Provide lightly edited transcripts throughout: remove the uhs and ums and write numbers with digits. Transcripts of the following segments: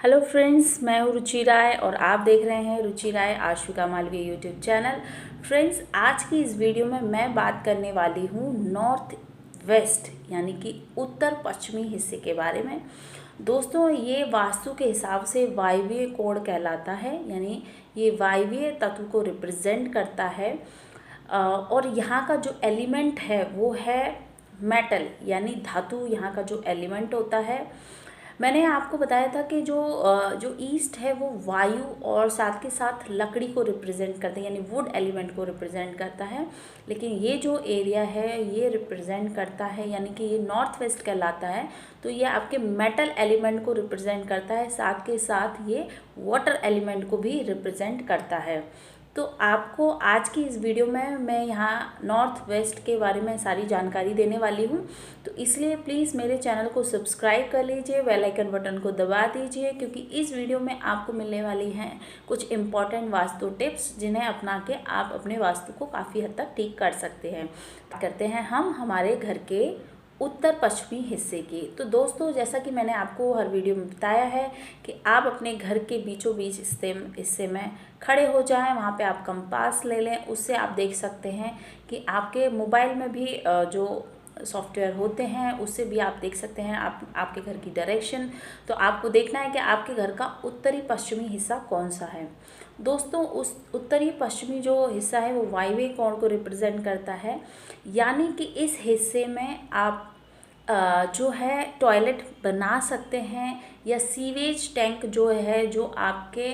Hello friends, मैं हूँ रुचि राय और आप देख रहे हैं रुचि राय आश्विका मालवीय यूट्यूब चैनल। फ्रेंड्स, आज की इस वीडियो में मैं बात करने वाली हूँ नॉर्थ वेस्ट यानी कि उत्तर पश्चिमी हिस्से के बारे में। दोस्तों, ये वास्तु के हिसाब से वायवीय कोण कहलाता है, यानी ये वायवीय तत्व को रिप्रेजेंट करता है। और यहाँ का जो एलिमेंट है वो है मेटल, यानी धातु। यहाँ का जो एलिमेंट होता है, मैंने आपको बताया था कि जो ईस्ट है वो वायु और साथ के साथ लकड़ी को रिप्रेजेंट करता है, यानी वुड एलिमेंट को रिप्रेजेंट करता है। लेकिन ये जो एरिया है ये रिप्रेजेंट करता है, यानी कि ये नॉर्थ वेस्ट कहलाता है, तो ये आपके मेटल एलिमेंट को रिप्रेजेंट करता है, साथ के साथ ये वाटर एलिमेंट को भी रिप्रेजेंट करता है। तो आपको आज की इस वीडियो में मैं यहाँ नॉर्थ वेस्ट के बारे में सारी जानकारी देने वाली हूँ। तो इसलिए प्लीज़ मेरे चैनल को सब्सक्राइब कर लीजिए, बेल आइकन बटन को दबा दीजिए, क्योंकि इस वीडियो में आपको मिलने वाली हैं कुछ इम्पॉर्टेंट वास्तु टिप्स, जिन्हें अपना के आप अपने वास्तु को काफ़ी हद तक ठीक कर सकते हैं। करते हैं हम हमारे घर के उत्तर पश्चिमी हिस्से की। तो दोस्तों, जैसा कि मैंने आपको हर वीडियो में बताया है कि आप अपने घर के बीचों बीच हिस्से में खड़े हो जाएं, वहाँ पे आप कंपास ले लें। उससे आप देख सकते हैं कि आपके मोबाइल में भी जो सॉफ्टवेयर होते हैं उससे भी आप देख सकते हैं आपके घर की डायरेक्शन। तो आपको देखना है कि आपके घर का उत्तरी पश्चिमी हिस्सा कौन सा है। दोस्तों, उस उत्तरी पश्चिमी जो हिस्सा है वो वायव्य कोण को रिप्रेजेंट करता है, यानी कि इस हिस्से में आप जो है टॉयलेट बना सकते हैं, या सीवेज टैंक जो है, जो आपके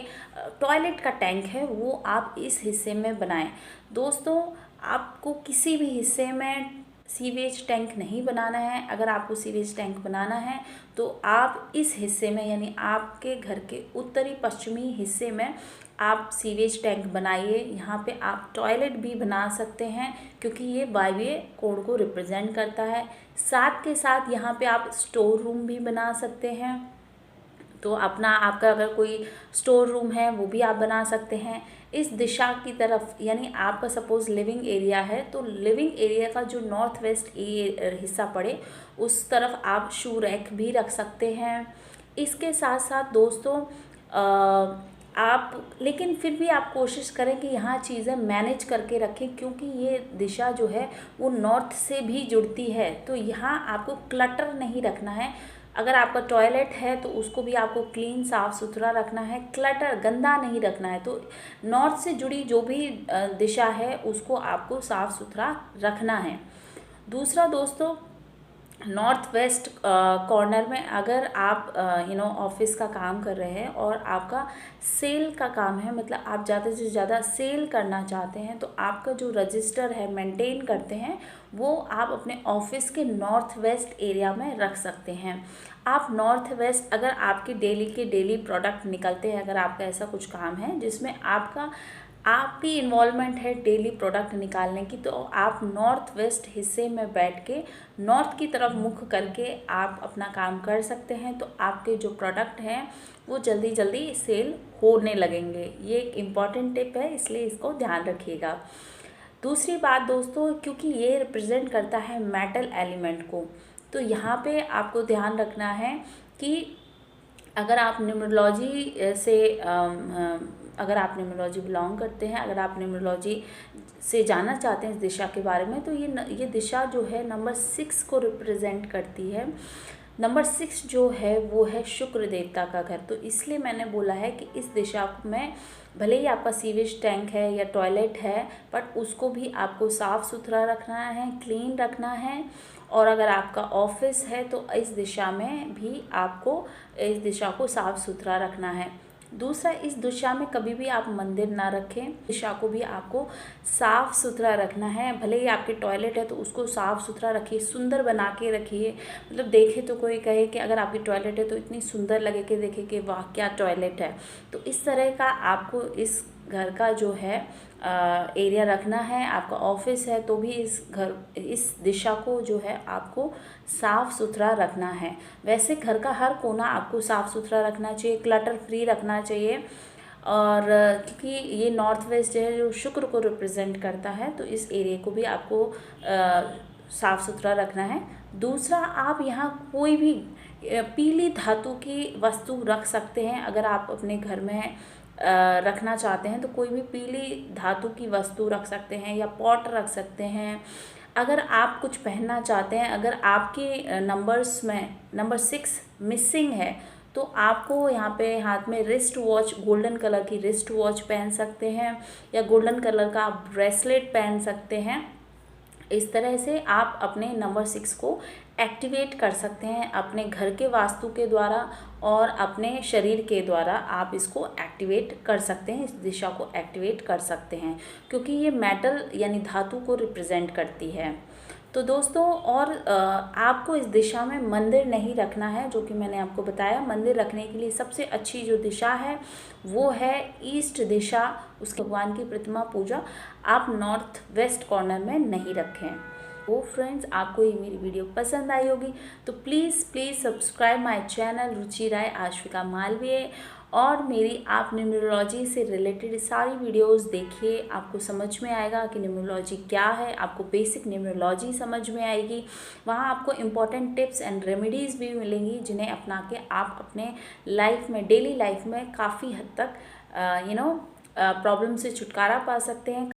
टॉयलेट का टैंक है, वो आप इस हिस्से में बनाएं। दोस्तों, आपको किसी भी हिस्से में सीवेज टैंक नहीं बनाना है। अगर आपको सीवेज टैंक बनाना है तो आप इस हिस्से में, यानी आपके घर के उत्तरी पश्चिमी हिस्से में आप सीवेज टैंक बनाइए। यहाँ पे आप टॉयलेट भी बना सकते हैं, क्योंकि ये वायव्य कोण को रिप्रेजेंट करता है। साथ के साथ यहाँ पे आप स्टोर रूम भी बना सकते हैं। तो आपका अगर कोई स्टोर रूम है वो भी आप बना सकते हैं इस दिशा की तरफ। यानी आपका सपोज़ लिविंग एरिया है, तो लिविंग एरिया का जो नॉर्थ वेस्ट हिस्सा पड़े उस तरफ आप शू रैक भी रख सकते हैं। इसके साथ साथ दोस्तों, आप लेकिन फिर भी आप कोशिश करें कि यहाँ चीज़ें मैनेज करके रखें, क्योंकि ये दिशा जो है वो नॉर्थ से भी जुड़ती है। तो यहाँ आपको क्लटर नहीं रखना है। अगर आपका टॉयलेट है तो उसको भी आपको क्लीन साफ़ सुथरा रखना है, क्लटर गंदा नहीं रखना है। तो नॉर्थ से जुड़ी जो भी दिशा है उसको आपको साफ़ सुथरा रखना है। दूसरा दोस्तों, नॉर्थ वेस्ट कॉर्नर में अगर आप ऑफिस का काम कर रहे हैं और आपका सेल का काम है, मतलब आप ज़्यादा से ज़्यादा सेल करना चाहते हैं, तो आपका जो रजिस्टर है मेंटेन करते हैं वो आप अपने ऑफिस के नॉर्थ वेस्ट एरिया में रख सकते हैं। आप नॉर्थ वेस्ट, अगर आपके डेली प्रोडक्ट निकलते हैं, अगर आपका ऐसा कुछ काम है जिसमें आपकी इन्वॉल्वमेंट है डेली प्रोडक्ट निकालने की, तो आप नॉर्थ वेस्ट हिस्से में बैठ के नॉर्थ की तरफ मुख करके आप अपना काम कर सकते हैं। तो आपके जो प्रोडक्ट हैं वो जल्दी जल्दी सेल होने लगेंगे। ये एक इम्पॉर्टेंट टिप है, इसलिए इसको ध्यान रखिएगा। दूसरी बात दोस्तों, क्योंकि ये रिप्रेजेंट करता है मेटल एलिमेंट को, तो यहाँ पे आपको ध्यान रखना है कि अगर आप न्यूमरोलॉजी से अगर आप न्यूमरोलॉजी बिलोंग करते हैं, अगर आप न्यूमरोलॉजी से जानना चाहते हैं इस दिशा के बारे में, तो ये दिशा जो है नंबर 6 को रिप्रेजेंट करती है। नंबर 6 जो है वो है शुक्र देवता का घर। तो इसलिए मैंने बोला है कि इस दिशा में भले ही आपका सीवेज टैंक है या टॉयलेट है, बट उसको भी आपको साफ़ सुथरा रखना है, क्लीन रखना है। और अगर आपका ऑफिस है तो इस दिशा में भी आपको इस दिशा को साफ़ सुथरा रखना है। दूसरा, इस दिशा में कभी भी आप मंदिर ना रखें, दिशा को भी आपको साफ़ सुथरा रखना है। भले ही आपके टॉयलेट है तो उसको साफ़ सुथरा रखिए, सुंदर बना के रखिए। मतलब देखे तो कोई कहे कि अगर आपकी टॉयलेट है तो इतनी सुंदर लगे कि देखे कि वाह क्या टॉयलेट है। तो इस तरह का आपको इस घर का जो है एरिया रखना है। आपका ऑफिस है तो भी इस दिशा को जो है आपको साफ़ सुथरा रखना है। वैसे घर का हर कोना आपको साफ़ सुथरा रखना चाहिए, क्लटर फ्री रखना चाहिए। और क्योंकि ये नॉर्थ वेस्ट जो है जो शुक्र को रिप्रेजेंट करता है, तो इस एरिया को भी आपको साफ़ सुथरा रखना है। दूसरा, आप यहाँ कोई भी पीली धातु की वस्तु रख सकते हैं। अगर आप अपने घर में रखना चाहते हैं तो कोई भी पीली धातु की वस्तु रख सकते हैं या पॉट रख सकते हैं। अगर आप कुछ पहनना चाहते हैं, अगर आपके नंबर्स में नंबर 6 मिसिंग है तो आपको यहाँ पे हाथ में रिस्ट वॉच, गोल्डन कलर की रिस्ट वॉच पहन सकते हैं या गोल्डन कलर का आप ब्रेसलेट पहन सकते हैं। इस तरह से आप अपने नंबर 6 को एक्टिवेट कर सकते हैं अपने घर के वास्तु के द्वारा और अपने शरीर के द्वारा आप इसको एक्टिवेट कर सकते हैं, इस दिशा को एक्टिवेट कर सकते हैं, क्योंकि ये मेटल यानी धातु को रिप्रेजेंट करती है। तो दोस्तों, और आपको इस दिशा में मंदिर नहीं रखना है, जो कि मैंने आपको बताया। मंदिर रखने के लिए सबसे अच्छी जो दिशा है वो है ईस्ट दिशा। उसके भगवान की प्रतिमा पूजा आप नॉर्थ वेस्ट कॉर्नर में नहीं रखें। वो फ्रेंड्स, आपको ये मेरी वीडियो पसंद आई होगी तो प्लीज़ सब्सक्राइब माय चैनल रुचि राय आश्विका मालवीय, और मेरी आप न्यूमरोलॉजी से रिलेटेड सारी वीडियोस देखिए। आपको समझ में आएगा कि न्यूमरोलॉजी क्या है, आपको बेसिक न्यूमरोलॉजी समझ में आएगी। वहाँ आपको इम्पॉर्टेंट टिप्स एंड रेमेडीज़ भी मिलेंगी, जिन्हें अपना के आप अपने लाइफ में, डेली लाइफ में काफ़ी हद तक प्रॉब्लम से छुटकारा पा सकते हैं।